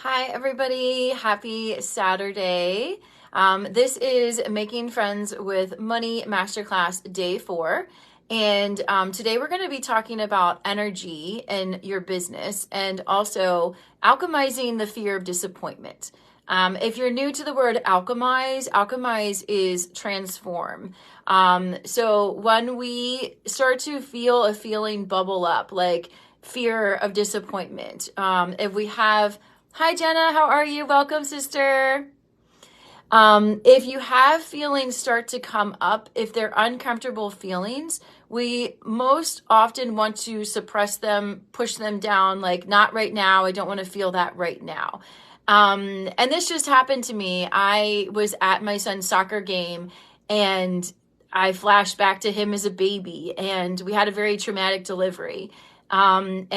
Hi, everybody. Happy Saturday. This is Making Friends with Money Masterclass Day 4. And today we're going to be talking about energy in your business and also alchemizing the fear of disappointment. If you're new to the word alchemize is transform. So when we start to feel a feeling bubble up, like fear of disappointment, if we have Hi, Jenna. How are you? Welcome, sister. If you have feelings start to come up, if they're uncomfortable feelings, we most often want to suppress them, push them down, like, not right now. I don't want to feel that right now. And this just happened to me. I was at my son's soccer game and I flashed back to him as a baby, and we had a very traumatic delivery. And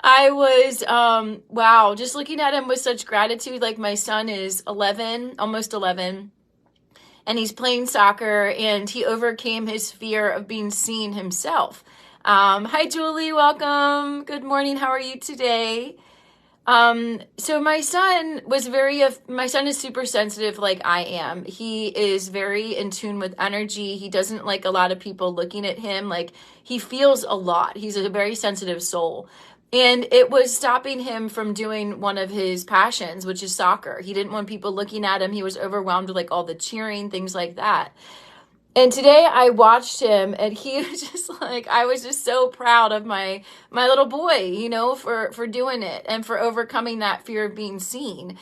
I was, wow, just looking at him with such gratitude. Like, my son is 11, almost 11, and he's playing soccer, and he overcame his fear of being seen himself. Hi, Julie, welcome. Good morning. How are you today? So my son is super sensitive like I am. He is very in tune with energy. He doesn't like a lot of people looking at him. Like, he feels a lot. He's a very sensitive soul. And it was stopping him from doing one of his passions, which is soccer. He didn't want people looking at him. He was overwhelmed with like all the cheering, things like that. And today I watched him, and he was just like, I was just so proud of my little boy, you know, for doing it and for overcoming that fear of being seen.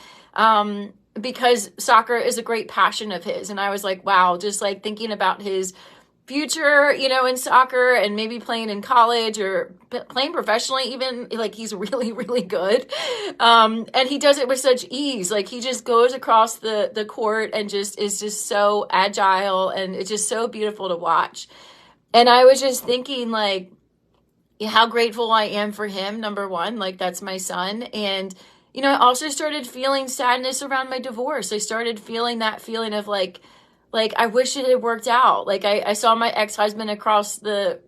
Because soccer is a great passion of his. And I was like, wow, just like thinking about his future, you know, in soccer and maybe playing in college or playing professionally, even, like, he's really, really good. And he does it with such ease. Like, he just goes across the court and just is just so agile, and it's just so beautiful to watch. And I was just thinking, like, how grateful I am for him. Number one, like, that's my son. And, you know, I also started feeling sadness around my divorce. I started feeling that feeling of like, I wish it had worked out. Like, I saw my ex-husband across the,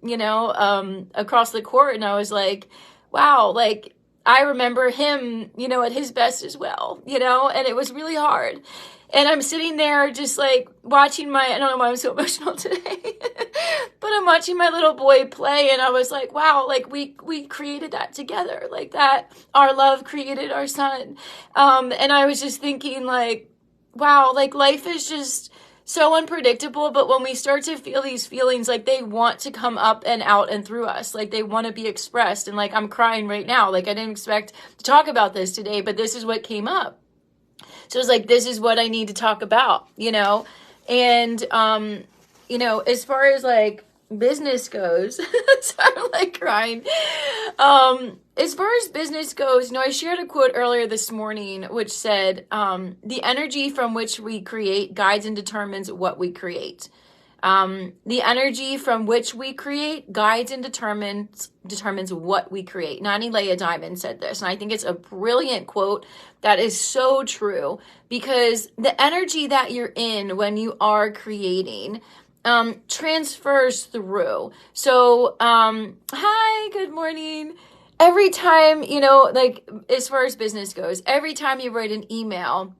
across the court, and I was like, wow, like, I remember him, you know, at his best as well, you know, and it was really hard. And I'm sitting there just like watching I don't know why I'm so emotional today, but I'm watching my little boy play, and I was like, wow, like, we created that together, like, that our love created our son. And I was just thinking, like, wow, like, life is just so unpredictable, but when we start to feel these feelings, like, they want to come up and out and through us, like, they want to be expressed. And, like, I'm crying right now. Like, I didn't expect to talk about this today, but this is what came up. So it's like, this is what I need to talk about, you know? And, you know, as far as like business goes, so I'm like crying. As far as business goes, you know, I shared a quote earlier this morning, which said, the energy from which we create guides and determines what we create. The energy from which we create guides and determines what we create. Nani Leah Diamond said this, and I think it's a brilliant quote that is so true, because the energy that you're in when you are creating transfers through. So, hi, good morning. Every time, you know, like, as far as business goes, every time you write an email,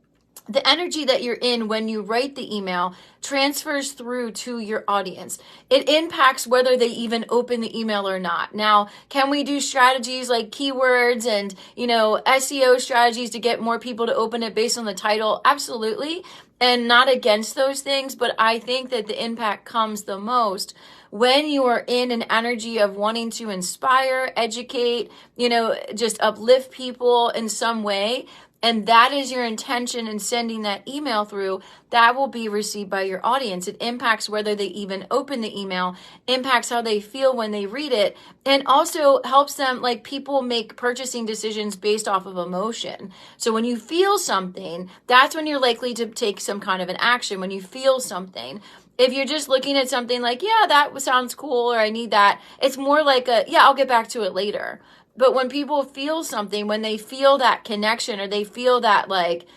the energy that you're in when you write the email transfers through to your audience. It impacts whether they even open the email or not. Now, can we do strategies like keywords and, you know, SEO strategies to get more people to open it based on the title? Absolutely. And not against those things, but I think that the impact comes the most when you are in an energy of wanting to inspire, educate, you know, just uplift people in some way. And that is your intention in sending that email through, that will be received by your audience. It impacts whether they even open the email, impacts how they feel when they read it, and also helps them, like, people make purchasing decisions based off of emotion. So when you feel something, that's when you're likely to take some kind of an action, when you feel something. If you're just looking at something like, yeah, that sounds cool, or I need that, it's more like yeah, I'll get back to it later. But when people feel something, when they feel that connection, or they feel that, like,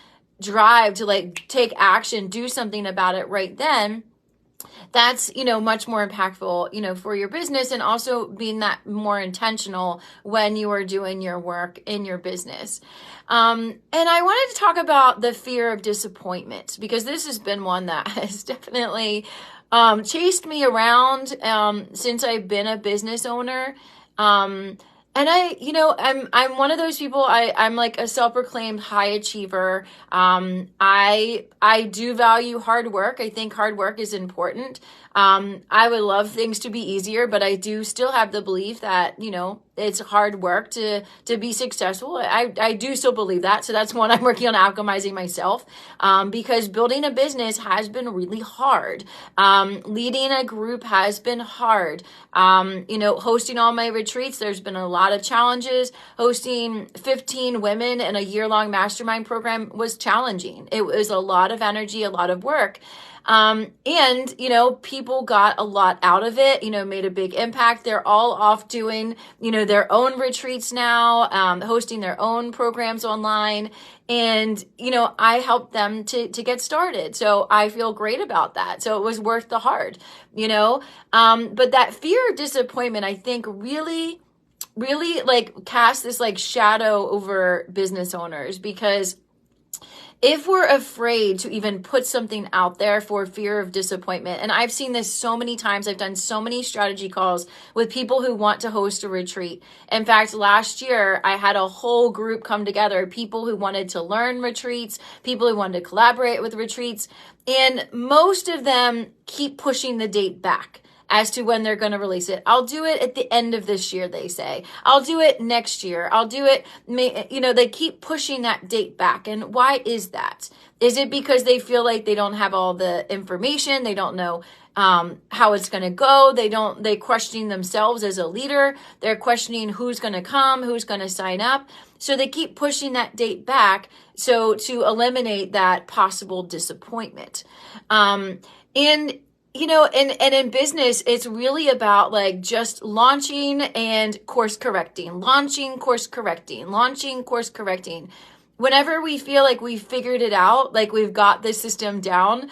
drive to, like, take action, do something about it right then, that's, much more impactful, for your business, and also being that more intentional when you are doing your work in your business. And I wanted to talk about the fear of disappointment, because this has been one that has definitely chased me around since I've been a business owner. And I'm one of those people. I'm like a self-proclaimed high achiever. I do value hard work. I think hard work is important. I would love things to be easier, but I do still have the belief that, it's hard work to be successful. I do still believe that. So that's one I'm working on alchemizing myself, because building a business has been really hard. Leading a group has been hard. Hosting all my retreats, there's been a lot of challenges. Hosting 15 women in a year-long mastermind program was challenging. It was a lot of energy, a lot of work. And, people got a lot out of it, made a big impact. They're all off doing, their own retreats now, hosting their own programs online. And, I helped them to get started. So I feel great about that. So it was worth the hard, but that fear of disappointment, I think really like casts this like shadow over business owners, because if we're afraid to even put something out there for fear of disappointment, and I've seen this so many times, I've done so many strategy calls with people who want to host a retreat. In fact, last year, I had a whole group come together, people who wanted to learn retreats, people who wanted to collaborate with retreats, and most of them keep pushing the date back as to when they're going to release it. I'll do it at the end of this year, they say. I'll do it next year. I'll do it, they keep pushing that date back. And why is that? Is it because they feel like they don't have all the information? They don't know how it's going to go. They questioning themselves as a leader. They're questioning who's going to come, who's going to sign up. So they keep pushing that date back. So to eliminate that possible disappointment. And in business, it's really about like just launching and course correcting, launching, course correcting, launching, course correcting. Whenever we feel like we've figured it out, like we've got the system down,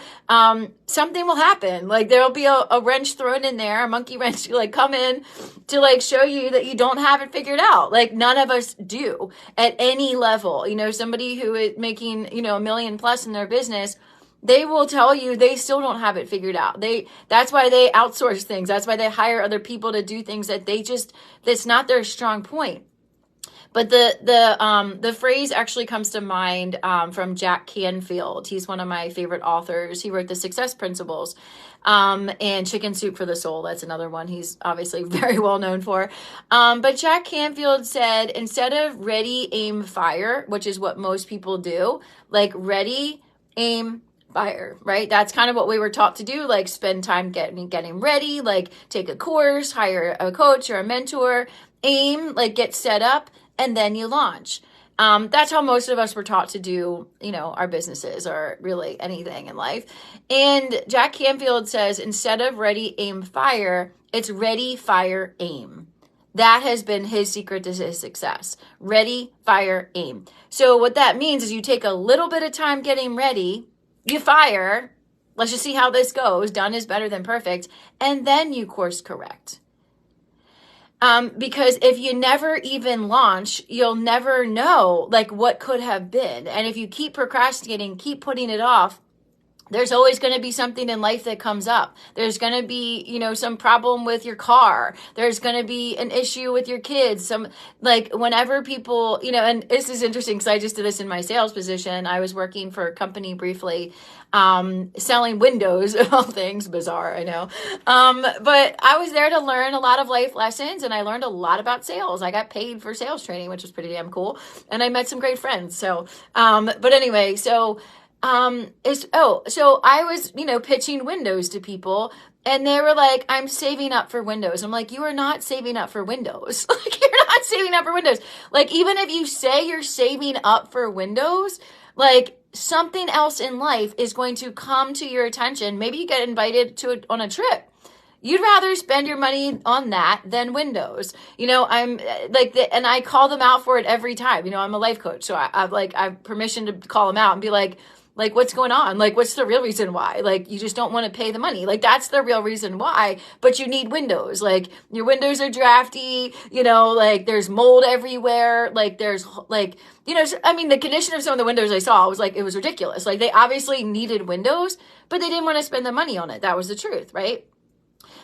something will happen. Like there'll be a wrench thrown in there, a monkey wrench to like come in to like show you that you don't have it figured out. Like none of us do at any level. Somebody who is making, $1 million plus in their business, they will tell you they still don't have it figured out. That's why they outsource things. That's why they hire other people to do things that that's not their strong point. But the phrase actually comes to mind from Jack Canfield. He's one of my favorite authors. He wrote The Success Principles and Chicken Soup for the Soul. That's another one he's obviously very well known for. But Jack Canfield said, instead of ready, aim, fire, which is what most people do, like ready, aim, fire, right? That's kind of what we were taught to do, like spend time getting ready, like take a course, hire a coach or a mentor, aim, like get set up, and then you launch. That's how most of us were taught to do, our businesses or really anything in life. And Jack Canfield says, instead of ready, aim, fire, it's ready, fire, aim. That has been his secret to his success. Ready, fire, aim. So what that means is you take a little bit of time getting ready, you fire, let's just see how this goes. Done is better than perfect. And then you course correct. Because if you never even launch, you'll never know like what could have been. And if you keep procrastinating, keep putting it off, there's always going to be something in life that comes up. There's going to be, some problem with your car. There's going to be an issue with your kids. Whenever people, and this is interesting because I just did this in my sales position. I was working for a company briefly, selling windows of all things. Bizarre, I know. But I was there to learn a lot of life lessons, and I learned a lot about sales. I got paid for sales training, which was pretty damn cool. And I met some great friends. So I was, pitching windows to people, and they were like, I'm saving up for windows. I'm like, you are not saving up for windows. Like, you're not saving up for windows. Like, even if you say you're saving up for windows, like something else in life is going to come to your attention. Maybe you get invited on a trip. You'd rather spend your money on that than windows. I'm like, and I call them out for it every time. I'm a life coach. So I've permission to call them out and be like, Like, what's going on? Like, what's the real reason why? Like, you just don't want to pay the money. Like, that's the real reason why, but you need windows. Like, your windows are drafty, you know, like there's mold everywhere. Like there's like, you know, I mean, the condition of some of the windows I saw was like, it was ridiculous. Like they obviously needed windows, but they didn't want to spend the money on it. That was the truth, right?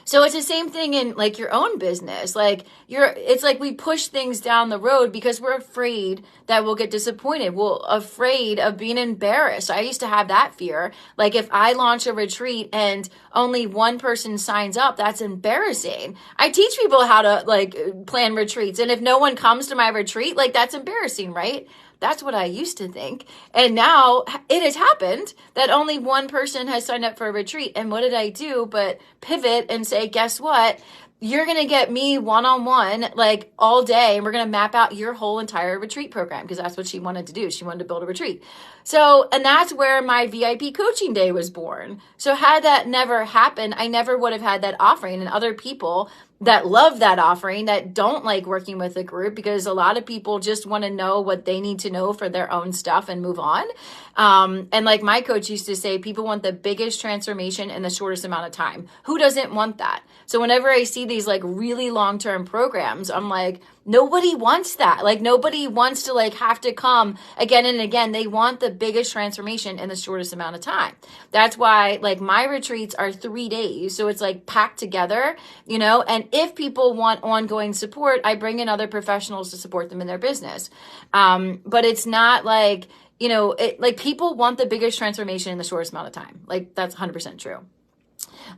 So it's the same thing in like your own business. Like it's like we push things down the road because we're afraid that we'll get disappointed. We're afraid of being embarrassed. I used to have that fear. Like if I launch a retreat and only one person signs up, that's embarrassing. I teach people how to like plan retreats. And if no one comes to my retreat, like that's embarrassing, right? That's what I used to think. And now it has happened that only one person has signed up for a retreat. And what did I do but pivot and say, guess what? You're going to get me one-on-one like all day. And we're going to map out your whole entire retreat program because that's what she wanted to do. She wanted to build a retreat. So, and that's where my VIP coaching day was born. So had that never happened, I never would have had that offering. And other people that love that offering that don't like working with a group because a lot of people just want to know what they need to know for their own stuff and move on. And like my coach used to say, people want the biggest transformation in the shortest amount of time. Who doesn't want that? So whenever I see these like really long-term programs, I'm like, nobody wants that. Like nobody wants to like have to come again and again. They want the biggest transformation in the shortest amount of time. That's why like my retreats are 3 days. So it's like packed together, you know, and if people want ongoing support, I bring in other professionals to support them in their business. But it's not like, you know, like people want the biggest transformation in the shortest amount of time. Like that's 100% true.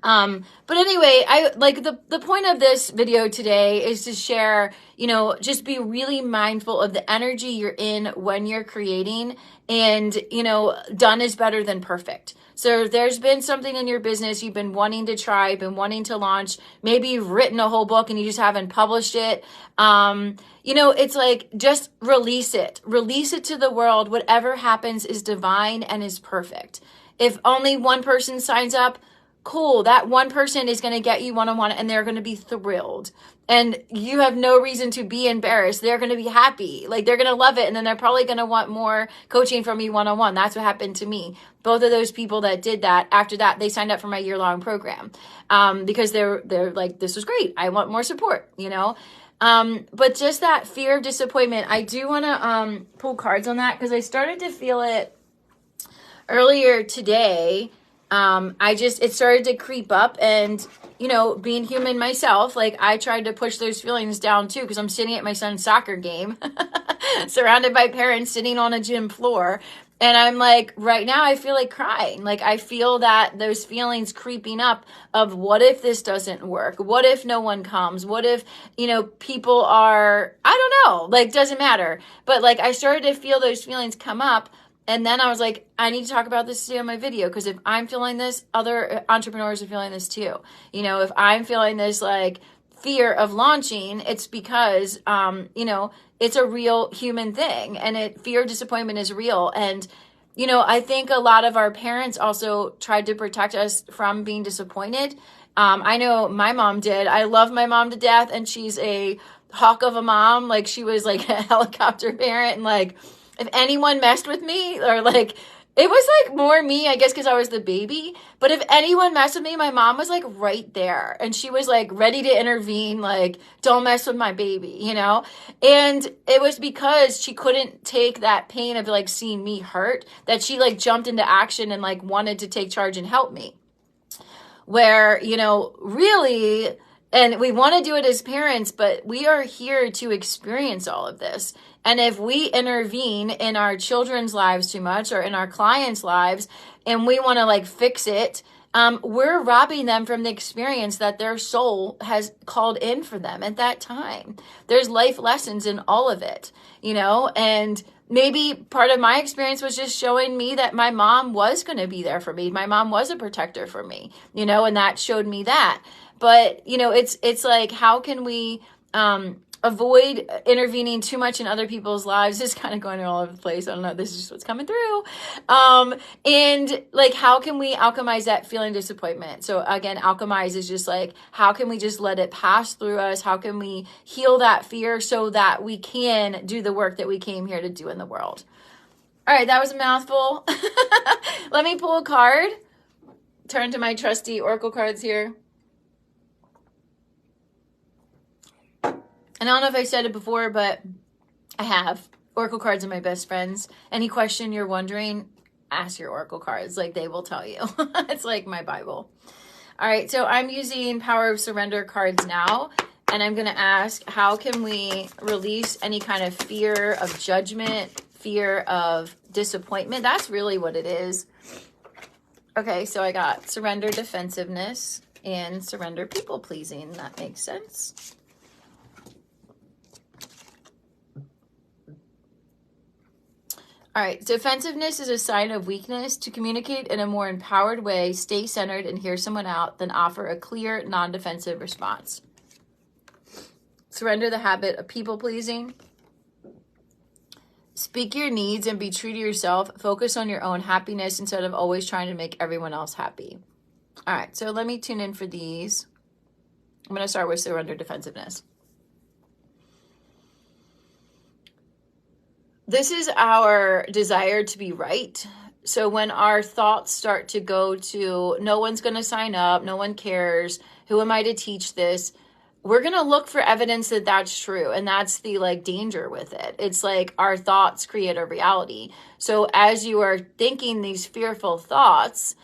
But anyway, I like the point of this video today is to share, you know, just be really mindful of the energy you're in when you're creating and, you know, done is better than perfect. So there's been something in your business you've been wanting to try, been wanting to launch. Maybe you've written a whole book and you just haven't published it. You know, it's like, just release it to the world. Whatever happens is divine and is perfect. If only one person signs up, cool. That one person is going to get you one-on-one and they're going to be thrilled. And you have no reason to be embarrassed. They're going to be happy. Like they're going to love it. And then they're probably going to want more coaching from you one-on-one. That's what happened to me. Both of those people that did that, after that, they signed up for my year-long program. Because they're like, this was great. I want more support, you know? But just that fear of disappointment, I do want to, pull cards on that because I started to feel it earlier today. It started to creep up and, you know, being human myself, like I tried to push those feelings down too, because I'm sitting at my son's soccer game, surrounded by parents sitting on a gym floor. And I'm like, right now I feel like crying. Like I feel that those feelings creeping up of what if this doesn't work? What if no one comes? What if, you know, people are, I don't know, like doesn't matter. But like I started to feel those feelings come up. And then I was like, I need to talk about this today on my video because if I'm feeling this, other entrepreneurs are feeling this too. You know, if I'm feeling this like fear of launching, it's because, you know, it's a real human thing and fear of disappointment is real. And, you know, I think a lot of our parents also tried to protect us from being disappointed. I know my mom did. I love my mom to death and she's a hawk of a mom. Like she was like a helicopter parent and like, if anyone messed with me or like, it was like more me, I guess, because I was the baby. But if anyone messed with me, my mom was like right there. And she was like ready to intervene, like, don't mess with my baby, you know? And it was because she couldn't take that pain of like seeing me hurt that she like jumped into action and like wanted to take charge and help me. Where, you know, really, and we want to do it as parents, but we are here to experience all of this. And if we intervene in our children's lives too much or in our clients' lives and we want to like fix it, we're robbing them from the experience that their soul has called in for them at that time. There's life lessons in all of it, you know, and maybe part of my experience was just showing me that my mom was going to be there for me. My mom was a protector for me, you know, and that showed me that. But, you know, it's like, how can we, avoid intervening too much in other people's lives? Is kind of going all over the place. I don't know. This is just what's coming through. And like, how can we alchemize that feeling of disappointment? So again, alchemize is just like, how can we just let it pass through us? How can we heal that fear so that we can do the work that we came here to do in the world? All right, that was a mouthful. Let me pull a card. Turn to my trusty oracle cards here. And I don't know if I said it before, but I have. Oracle cards are my best friends. Any question you're wondering, ask your oracle cards. Like, they will tell you. It's like my Bible. All right, so I'm using Power of Surrender cards now. And I'm going to ask, how can we release any kind of fear of judgment, fear of disappointment? That's really what it is. Okay, so I got surrender defensiveness and surrender people pleasing. That makes sense. All right, defensiveness is a sign of weakness. To communicate in a more empowered way, stay centered and hear someone out, then offer a clear, non-defensive response. Surrender the habit of people pleasing. Speak your needs and be true to yourself. Focus on your own happiness instead of always trying to make everyone else happy. All right, so let me tune in for these. I'm going to start with surrender defensiveness. This is our desire to be right. So when our thoughts start to go to, no one's going to sign up, no one cares, who am I to teach this? We're going to look for evidence that that's true. And that's the danger with it. It's like our thoughts create a reality. So as you are thinking these fearful thoughts,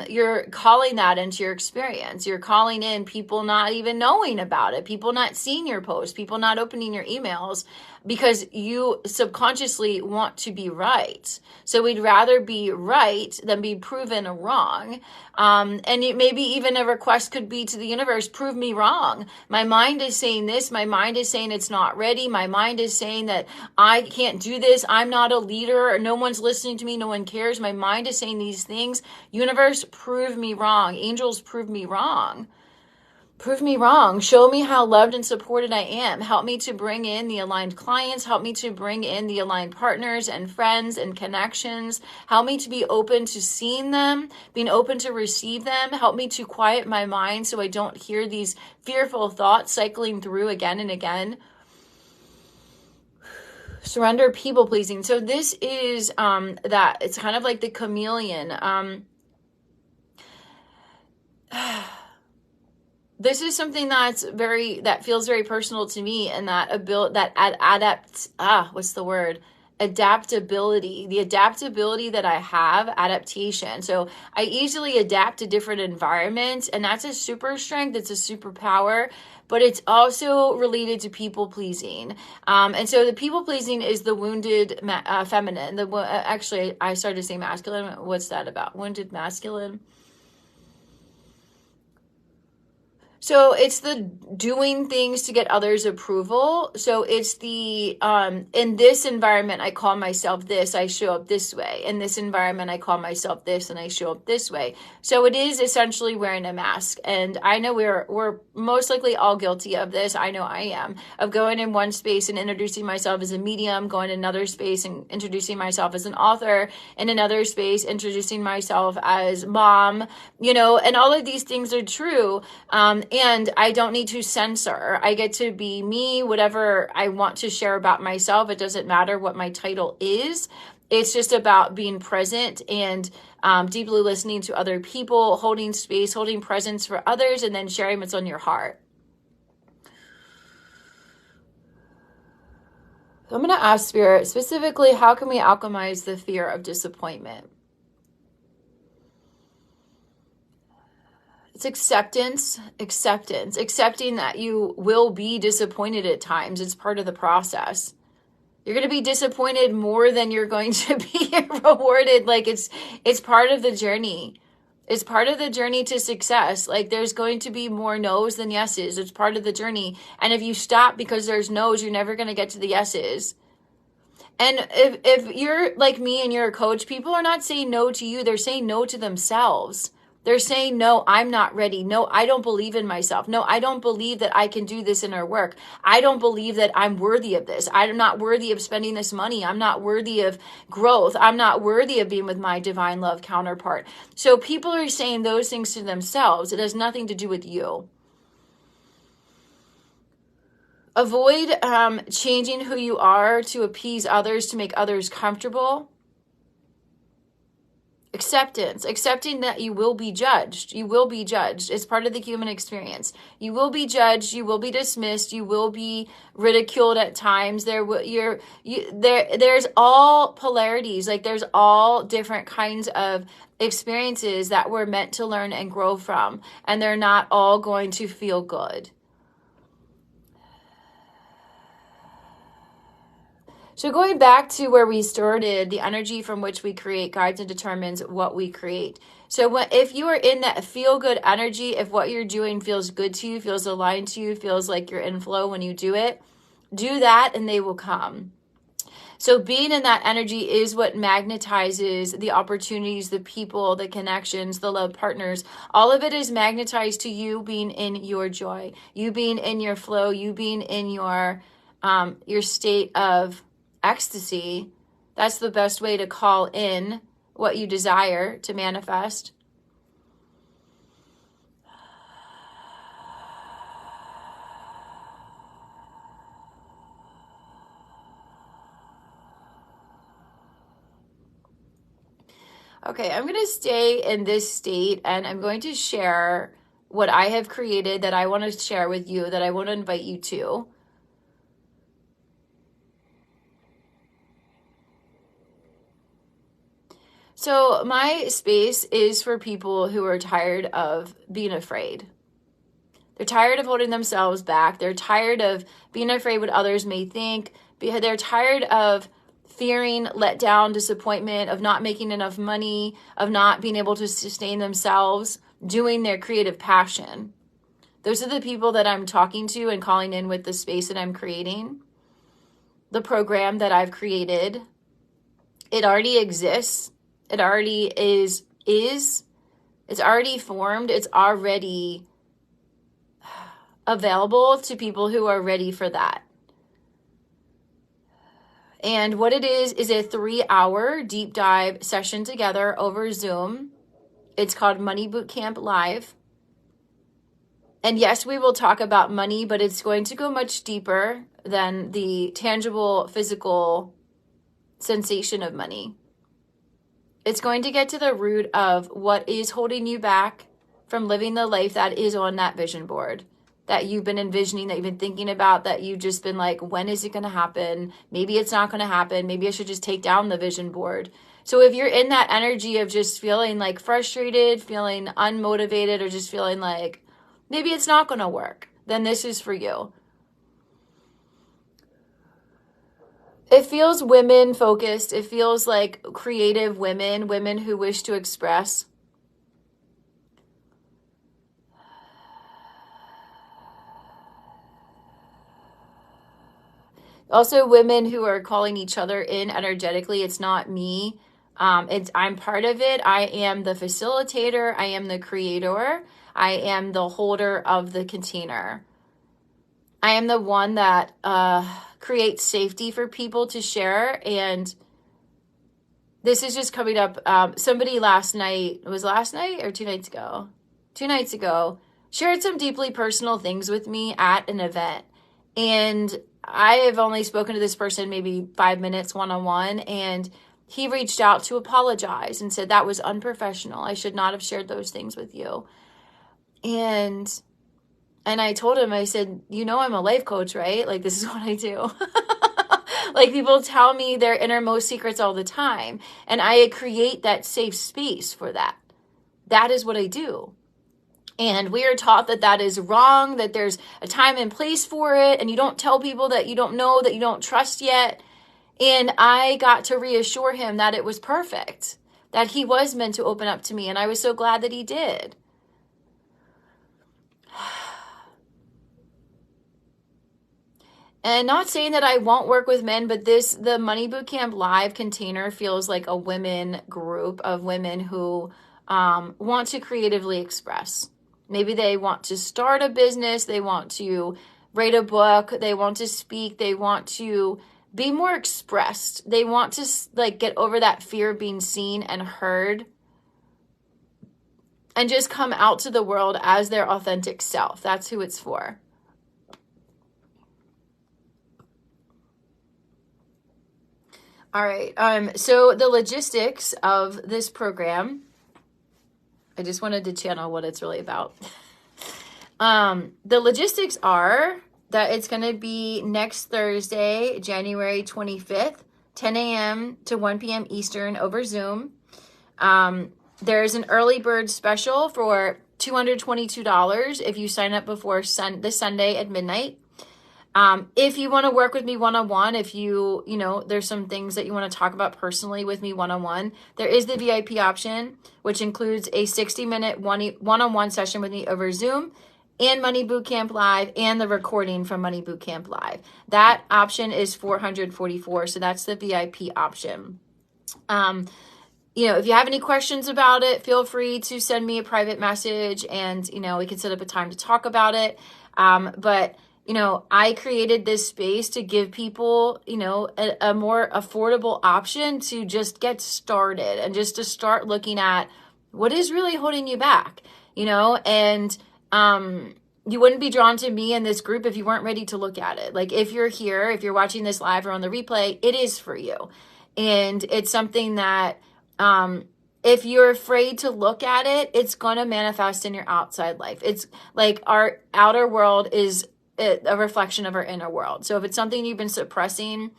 you're calling that into your experience. You're calling in people not even knowing about it, people not seeing your posts, people not opening your emails, because you subconsciously want to be right. So we'd rather be right than be proven wrong. And maybe even a request could be to the universe, prove me wrong. My mind is saying this. My mind is saying it's not ready. My mind is saying that I can't do this. I'm not a leader. No one's listening to me. No one cares. My mind is saying these things. Universe, prove me wrong. Angels, prove me wrong. Prove me wrong. Show me how loved and supported I am. Help me to bring in the aligned clients. Help me to bring in the aligned partners and friends and connections. Help me to be open to seeing them, being open to receive them. Help me to quiet my mind so I don't hear these fearful thoughts cycling through again and again. Surrender people pleasing. So this is that. It's kind of like the chameleon. This is something that feels very personal to me, and adaptability, the adaptability that I have, adaptation. So I easily adapt to different environments, and that's a super strength. It's a superpower, but it's also related to people pleasing. And so the people pleasing is the wounded feminine. Actually, I started to say masculine. What's that about? Wounded masculine. So it's the doing things to get others' approval. So it's the, in this environment, I call myself this, I show up this way. In this environment, I call myself this and I show up this way. So it is essentially wearing a mask. And I know we're most likely all guilty of this. I know I am, of going in one space and introducing myself as a medium, going in another space and introducing myself as an author, in another space, introducing myself as mom, and all of these things are true. And I don't need to censor. I get to be me, whatever I want to share about myself. It doesn't matter what my title is. It's just about being present and deeply listening to other people, holding space, holding presence for others, and then sharing what's on your heart. So I'm going to ask Spirit, specifically, how can we alchemize the fear of disappointment? It's accepting that you will be disappointed at times. It's part of the process. You're going to be disappointed more than you're going to be rewarded. It's part of the journey. It's part of the journey to success. There's going to be more no's than yeses. It's part of the journey. And if you stop because there's no's, you're never going to get to the yeses. And if you're like me and you're a coach, people are not saying no to you. They're saying no to themselves. They're saying, no, I'm not ready. No, I don't believe in myself. No, I don't believe that I can do this inner work. I don't believe that I'm worthy of this. I'm not worthy of spending this money. I'm not worthy of growth. I'm not worthy of being with my divine love counterpart. So people are saying those things to themselves. It has nothing to do with you. Avoid changing who you are to appease others, to make others comfortable. Acceptance, accepting that you will be judged. You will be judged. It's part of the human experience. You will be judged. You will be dismissed. You will be ridiculed at times. There's all polarities. Like there's all different kinds of experiences that we're meant to learn and grow from. And they're not all going to feel good. So going back to where we started, the energy from which we create guides and determines what we create. So if you are in that feel-good energy, if what you're doing feels good to you, feels aligned to you, feels like you're in flow when you do it, do that and they will come. So being in that energy is what magnetizes the opportunities, the people, the connections, the love partners. All of it is magnetized to you being in your joy, you being in your flow, you being in your state of ecstasy. That's the best way to call in what you desire to manifest. Okay, I'm going to stay in this state and I'm going to share what I have created that I want to share with you, that I want to invite you to. So my space is for people who are tired of being afraid. They're tired of holding themselves back. They're tired of being afraid what others may think. They're tired of fearing letdown, disappointment, of not making enough money, of not being able to sustain themselves, doing their creative passion. Those are the people that I'm talking to and calling in with the space that I'm creating. The program that I've created, it already exists. It already is. It's already formed. It's already available to people who are ready for that. And what it is a 3-hour deep dive session together over Zoom. It's called Money Bootcamp Live. And yes, we will talk about money, but it's going to go much deeper than the tangible, physical sensation of money. It's going to get to the root of what is holding you back from living the life that is on that vision board, that you've been envisioning, that you've been thinking about, that you've just been like, when is it going to happen? Maybe it's not going to happen. Maybe I should just take down the vision board. So if you're in that energy of just feeling like frustrated, feeling unmotivated, or just feeling like maybe it's not going to work, then this is for you. It feels women focused. It feels like creative women who wish to express. Also women who are calling each other in energetically. It's not me. I'm part of it. I am the facilitator. I am the creator. I am the holder of the container. I am the one that creates safety for people to share. And this is just coming up. Somebody last night, it was last night or 2 nights ago? 2 nights ago, shared some deeply personal things with me at an event. And I have only spoken to this person maybe 5 minutes one-on-one. And he reached out to apologize and said that was unprofessional. I should not have shared those things with you. And I told him, I said, you know, I'm a life coach, right? Like, this is what I do. Like, people tell me their innermost secrets all the time. And I create that safe space for that. That is what I do. And we are taught that that is wrong, that there's a time and place for it. And you don't tell people that you don't know, that you don't trust yet. And I got to reassure him that it was perfect, that he was meant to open up to me. And I was so glad that he did. And not saying that I won't work with men, but the Money Bootcamp Live container feels like a women group of women who want to creatively express. Maybe they want to start a business, they want to write a book, they want to speak, they want to be more expressed. They want to like get over that fear of being seen and heard and just come out to the world as their authentic self. That's who it's for. All right. So the logistics of this program, I just wanted to channel what it's really about. The logistics are that it's going to be next Thursday, January 25th, 10 a.m. to 1 p.m. Eastern over Zoom. There's an early bird special for $222 if you sign up before this Sunday at midnight. If you want to work with me one-on-one, if you know, there's some things that you want to talk about personally with me one-on-one, there is the VIP option, which includes a 60-minute one-on-one session with me over Zoom and Money Bootcamp Live and the recording from Money Bootcamp Live. That option is $444, so that's the VIP option. You know, if you have any questions about it, feel free to send me a private message and, you know, we can set up a time to talk about it. But, you know, I created this space to give people, you know, a more affordable option to just get started and just to start looking at what is really holding you back, you know, and you wouldn't be drawn to me in this group if you weren't ready to look at it. Like if you're here, if you're watching this live or on the replay, it is for you. And it's something that if you're afraid to look at it, it's going to manifest in your outside life. It's like our outer world is a reflection of our inner world. So if it's something you've been suppressing,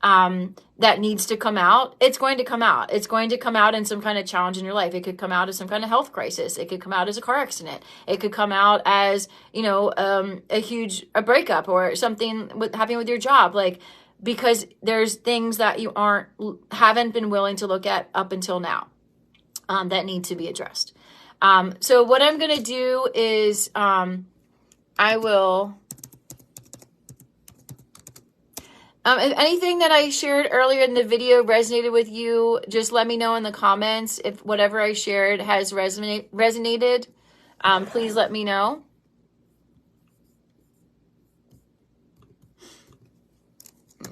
that needs to come out, it's going to come out. It's going to come out in some kind of challenge in your life. It could come out as some kind of health crisis. It could come out as a car accident. It could come out as, you know, a breakup or something happening with your job. Like, because there's things that you haven't been willing to look at up until now, that need to be addressed. So what I'm going to do is, I will, if anything that I shared earlier in the video resonated with you, just let me know in the comments. If whatever I shared has resonated, please let me know.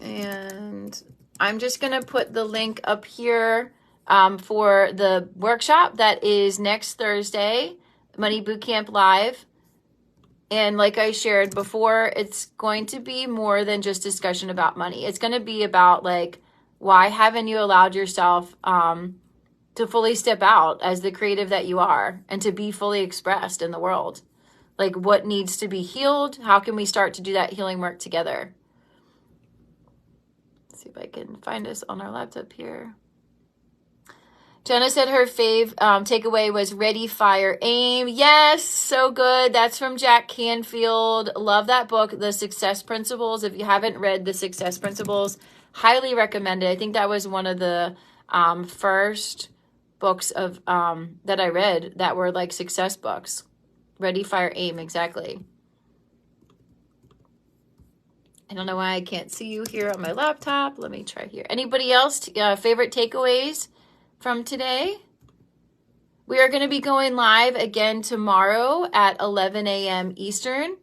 And I'm just going to put the link up here for the workshop that is next Thursday, Money Bootcamp Live. And like I shared before, it's going to be more than just discussion about money. It's going to be about, like, why haven't you allowed yourself to fully step out as the creative that you are and to be fully expressed in the world? Like, what needs to be healed? How can we start to do that healing work together? Let's see if I can find us on our laptop here. Jenna said her fave takeaway was Ready, Fire, Aim. Yes, so good. That's from Jack Canfield. Love that book, The Success Principles. If you haven't read The Success Principles, highly recommend it. I think that was one of the first books of that I read that were like success books. Ready, Fire, Aim, exactly. I don't know why I can't see you here on my laptop. Let me try here. Anybody else favorite takeaways from today? We are going to be going live again tomorrow at 11 a.m. Eastern.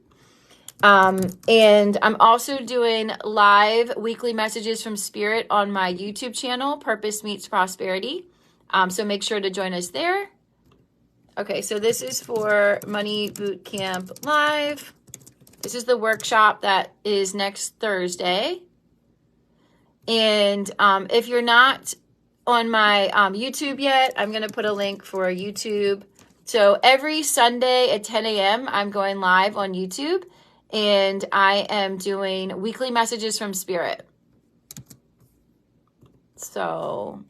And I'm also doing live weekly messages from Spirit on my YouTube channel, Purpose Meets Prosperity. So make sure to join us there. Okay, so this is for Money Bootcamp Live. This is the workshop that is next Thursday. And if you're not on my YouTube yet, I'm going to put a link for YouTube. So every Sunday at 10 a.m., I'm going live on YouTube, and I am doing weekly messages from Spirit. So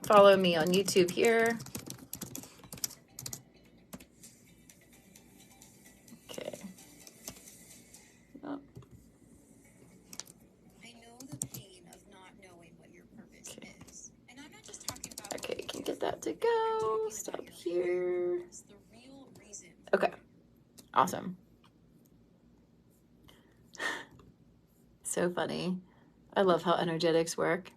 follow me on YouTube here. Okay. Oh. Okay, can get that to go. Stop here. Okay, awesome. So funny. I love how energetics work.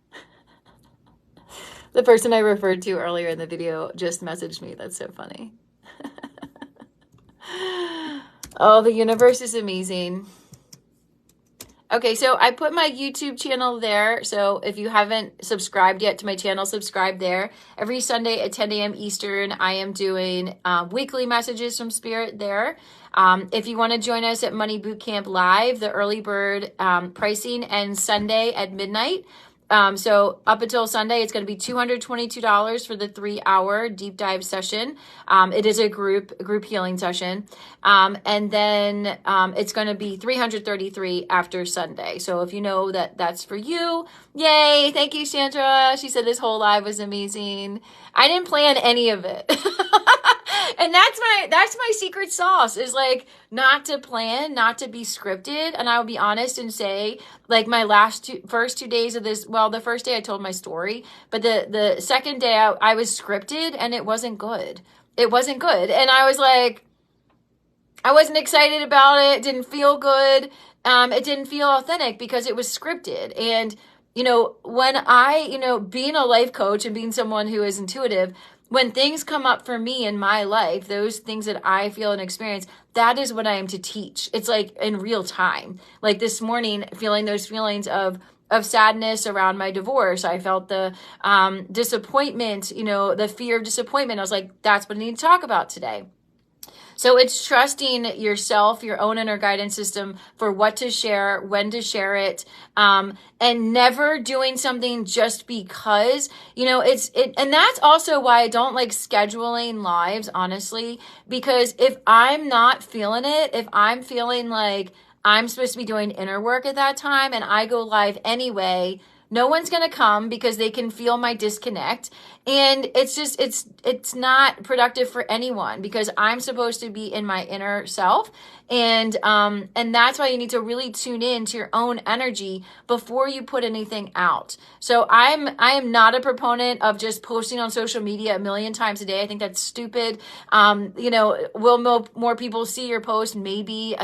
The person I referred to earlier in the video just messaged me. That's so funny. Oh, the universe is amazing. Okay, so I put my YouTube channel there. So if you haven't subscribed yet to my channel, subscribe there. Every Sunday at 10 a.m. Eastern, I am doing weekly messages from Spirit there. If you want to join us at Money Bootcamp Live, the early bird pricing ends Sunday at midnight. So up until Sunday, it's going to be $222 for the 3-hour deep dive session. It is a group healing session. And then it's going to be $333 after Sunday. So if you know that that's for you, yay. Thank you, Sandra. She said this whole live was amazing. I didn't plan any of it. And that's my secret sauce, is like not to plan, not to be scripted. And I'll be honest and say, like, my first 2 days of this, well, the first day I told my story, but the second day I was scripted and it wasn't good. It wasn't good. And I was like, I wasn't excited about it. It didn't feel good. It didn't feel authentic because it was scripted. And, you know, when being a life coach and being someone who is intuitive, when things come up for me in my life, those things that I feel and experience, that is what I am to teach. It's like in real time. Like this morning, feeling those feelings of sadness around my divorce. I felt the disappointment, the fear of disappointment. I was like, that's what I need to talk about today. So it's trusting yourself, your own inner guidance system for what to share, when to share it, and never doing something just because, and that's also why I don't like scheduling lives, honestly, because if I'm not feeling it, if I'm feeling like I'm supposed to be doing inner work at that time and I go live anyway, no one's going to come because they can feel my disconnect. And it's just, it's not productive for anyone because I'm supposed to be in my inner self. And that's why you need to really tune in to your own energy before you put anything out. So I am not a proponent of just posting on social media 1 million times a day. I think that's stupid. Will more people see your post? Maybe,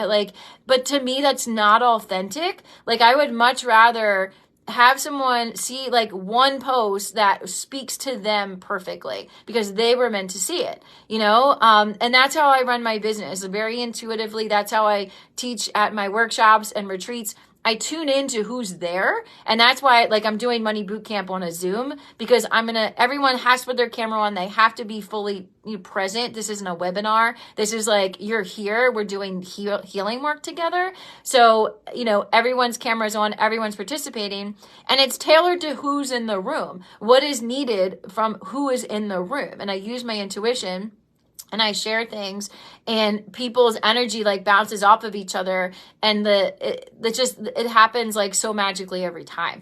but to me, that's not authentic. Like, I would much rather have someone see like one post that speaks to them perfectly because they were meant to see it, and that's how I run my business very intuitively. That's how I teach at my workshops and retreats. I tune into who's there. And that's why, like, I'm doing Money Bootcamp on a Zoom because everyone has to put their camera on. They have to be fully present. This isn't a webinar. This is like, you're here. We're doing healing work together. So, everyone's camera's on, everyone's participating, and it's tailored to who's in the room, what is needed from who is in the room. And I use my intuition and I share things, and people's energy like bounces off of each other, and it happens like so magically every time.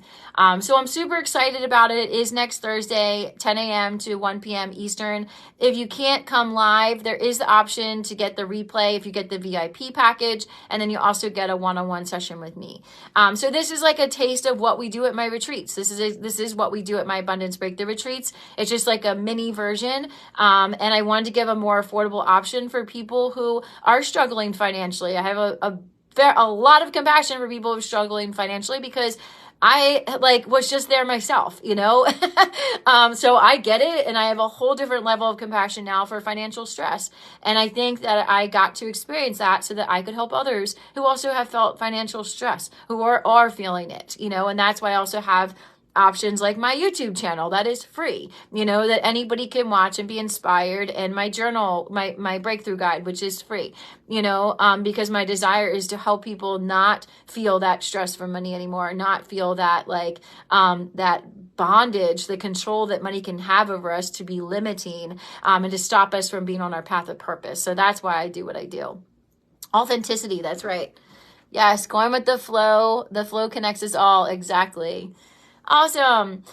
So I'm super excited about it. It is next Thursday, 10 a.m. to 1 p.m. Eastern. If you can't come live, there is the option to get the replay if you get the VIP package, and then you also get a one-on-one session with me. So this is like a taste of what we do at my retreats. This is what we do at my Abundance Breakthrough retreats. It's just like a mini version, and I wanted to give a more affordable option for people who are struggling financially. I have a lot of compassion for people who are struggling financially because I was just there myself, so I get it. And I have a whole different level of compassion now for financial stress. And I think that I got to experience that so that I could help others who also have felt financial stress, who are feeling it, and that's why I also have options like my YouTube channel that is free, that anybody can watch and be inspired, and my journal, my breakthrough guide, which is free, because my desire is to help people not feel that stress from money anymore, not feel that that bondage, the control that money can have over us to be limiting, and to stop us from being on our path of purpose. So that's why I do what I do. Authenticity, that's right. Yes, going with the flow. The flow connects us all. Exactly. Awesome.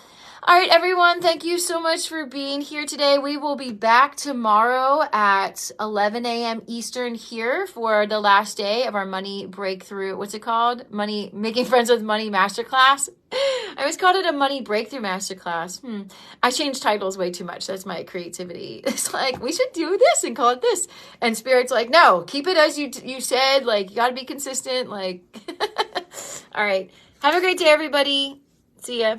All right, everyone. Thank you so much for being here today. We will be back tomorrow at 11 a.m. Eastern here for the last day of our Money Breakthrough. What's it called? Making Friends with Money Masterclass. I always called it a Money Breakthrough Masterclass. I change titles way too much. That's my creativity. It's like, we should do this and call it this. And Spirit's like, no, keep it as you said. Like, you got to be consistent. Like, all right. Have a great day, everybody. See ya.